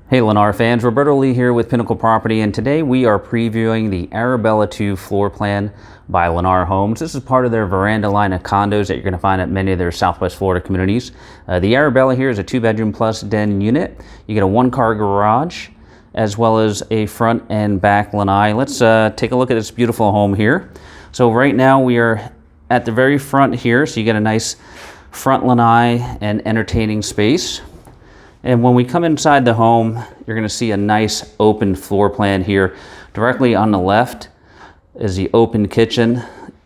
Hey Lennar fans, Roberto Lee here with Pinnacle Property, and today we are previewing the Arabella II floor plan by Lennar Homes. This is part of their veranda line of condos that you're going to find at many of their Southwest Florida communities. The Arabella here is a 2-bedroom plus den unit. You get a 1-car garage as well as a front and back lanai. Let's take a look at this beautiful home here. So right now we are at the very front here, so you get a nice front lanai and entertaining space. And when we come inside the home, you're going to see a nice open floor plan here. Directly on the left is the open kitchen.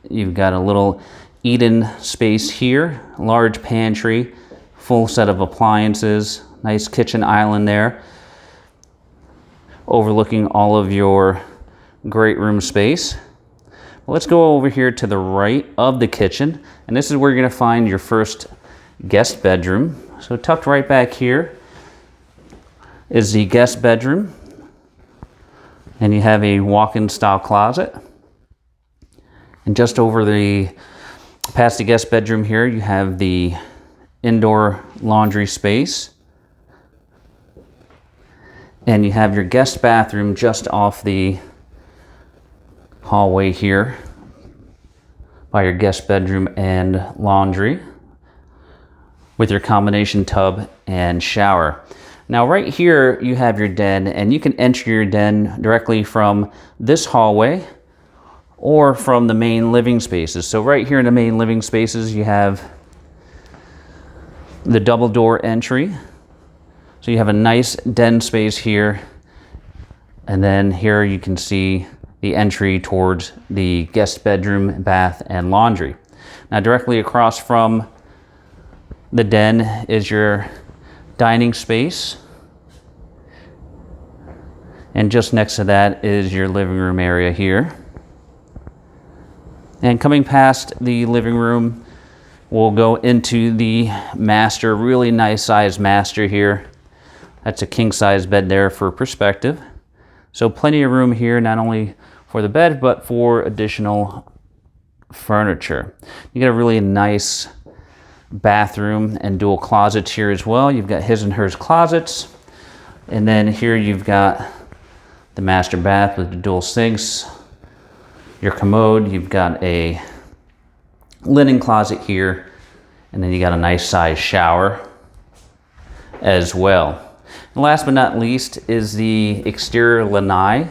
You've got a little eat-in space here, large pantry, full set of appliances, nice kitchen island there, overlooking all of your great room space. Well, let's go over here to the right of the kitchen, and this is where you're going to find your first guest bedroom. So tucked right back here is the guest bedroom, and you have a walk-in style closet. And just over past the guest bedroom here, you have the indoor laundry space, and you have your guest bathroom just off the hallway here by your guest bedroom and laundry with your combination tub and shower. Now right here you have your den, and you can enter your den directly from this hallway or from the main living spaces. So right here in the main living spaces you have the double door entry. So you have a nice den space here, and then here you can see the entry towards the guest bedroom, bath, and laundry. Now directly across from the den is your dining space, and just next to that is your living room area here. And coming past the living room, we'll go into the master, really nice size master here. That's a king size bed there for perspective. So plenty of room here, not only for the bed, but for additional furniture. You get a really nice bathroom and dual closets here as well. You've got his and hers closets, and then here you've got the master bath with the dual sinks, your commode. You've got a linen closet here, and then you got a nice size shower as well. And last but not least is the exterior lanai.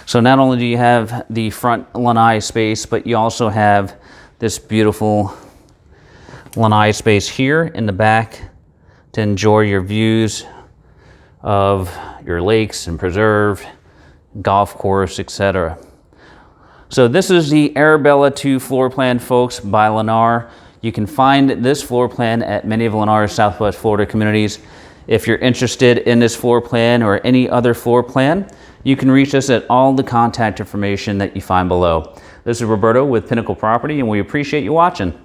So not only do you have the front lanai space, but you also have this beautiful lanai space here in the back to enjoy your views of your lakes and preserve, golf course, etc. So this is the Arabella II floor plan, folks, by Lennar. You can find this floor plan at many of Lennar's Southwest Florida communities. If you're interested in this floor plan or any other floor plan, you can reach us at all the contact information that you find below. This is Roberto with Pinnacle Property, and we appreciate you watching.